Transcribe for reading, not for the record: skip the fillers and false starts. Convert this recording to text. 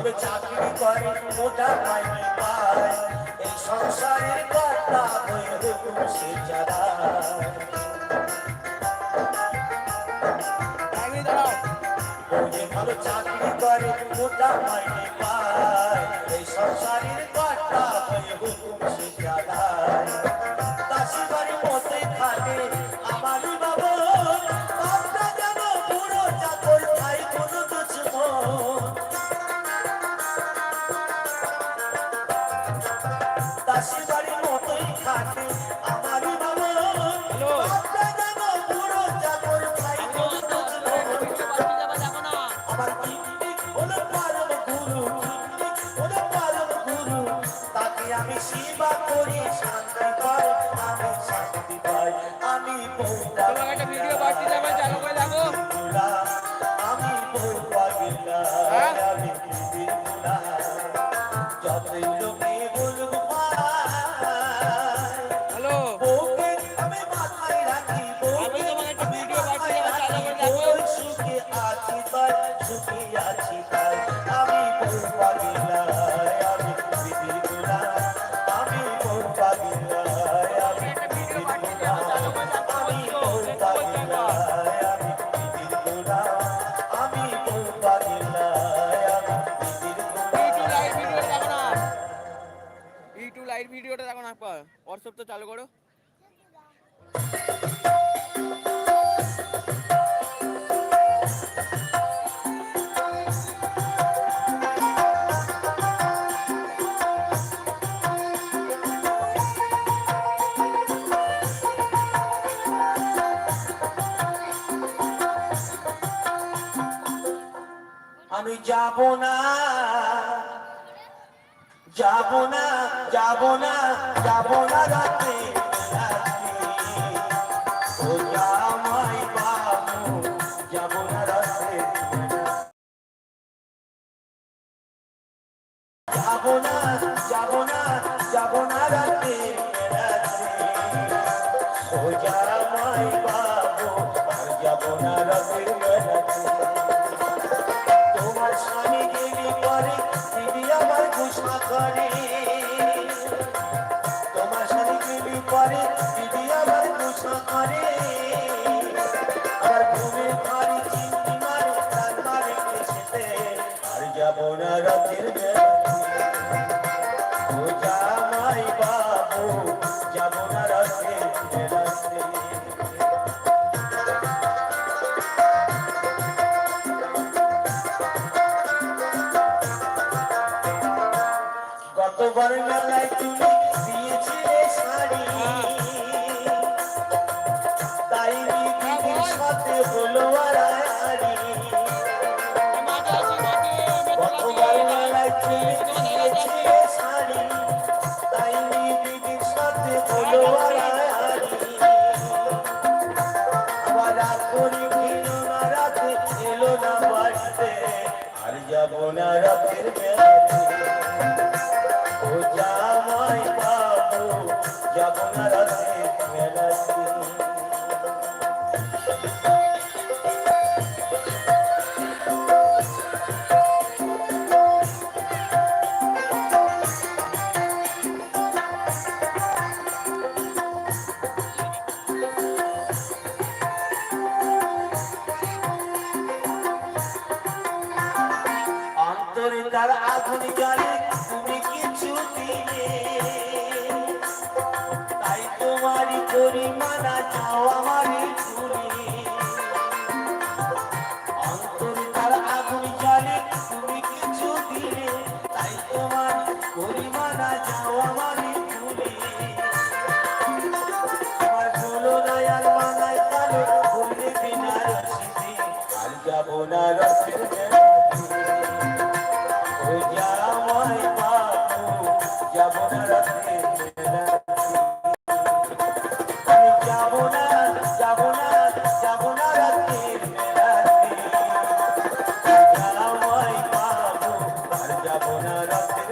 চাকরি করে মোটা মাইনে পায় এই সংসারের কর্তা হয়ে হুকুম সে যারা ভালো চাকরি করে মোটা মাইনে পায় এই সংসারের কর্তা হয়ে হুকুম সে যারা দাসী বাড়ি মতে থাকে আমার বাবা বাপটা যেন পুরো চাকর খাই কোনো দুশ্মন দাসী বাড়ির মতোই থাকে আমার বাবা বাপটা যেন পুরো চাকর খাই কোনো দুশ্মন আমার টিকটিক হলো পারম গুরু টিকটিক হলো পারম গুরু তাকে আমি সেবা করি শান্তি পাই আমি শান্তি পাই আমি বউটা একটা ভিডিও বাড়তি যাবে চালু করে দেখো আমি বউ পাগলা আমি বিবিলা যতই লোকে বলুক হ্যালো বউকে আমি মাথায় রাখি আমি তোমাকে একটা ভিডিও বাড়তি যাবে চালু করে দেখো সুখে আছি তাই সুখে আছি তাই আমি বউ পাগলা আমি বিবিলা আমি বউ পাগলা আমি বিবিলা আমি বউ পাগলা আমি বিবিলা আমি বউ পাগলা আমি বিবিলা ইউটিউব লাইভ ভিডিওটা দেখো না হোয়াটসঅ্যাপ তো চালু করো আমি যাব না যাব না যাব না যাব না রাতে ও জামাই বাবু যাব না রাতে যাব না যাব না যাব না রাতে ও জামাই বাবু আর যাব না রাতে তোমার স্বামী গেলি পরে দিদি আবার ঘোষণা করে তোমার স্বামী গেলি পরে দিদি আবার ঘোষণা করে আবার ঘুমে মারি চিন্তি মারে তার মারে খেতে আর যাব না রাতের বেলা ও জামাই বাবু যাব না রাতের বেলাতে গতবার মেলায় তুমি দিয়েছিলে শাড়ি তাই দিদির সাথে হলো আড়াআড়ি গতবার মেলায় তুমি দিয়েছিলে শাড়ি তাই দিদির সাথে হলো আড়াআড়ি আবার রাত করি ভিড়ো না রাতে এলো না বাড়িতে আর যাব না রাতের বেলাতে ও জামাই বাবু যাব না রাতে মেলাতে অন্তরে তার আগুন জ্বালে তুমি কিছু দিলে তাই তোমারই করি মানা চাও আমারই চুরি অন্তরে তার আগুন জ্বালে তুমি কিছু দিলে তাই তোমার করি মানা চাও আমারই চুরি আমার চলো না আর মানায় তালে বললে বিনা রসিদি আর যাবো না রসের ও জামাই বাবু যাব না রাতে আমি যাব না যাব না যাব না রাতে জামাই বাবু আর যাব না রাতে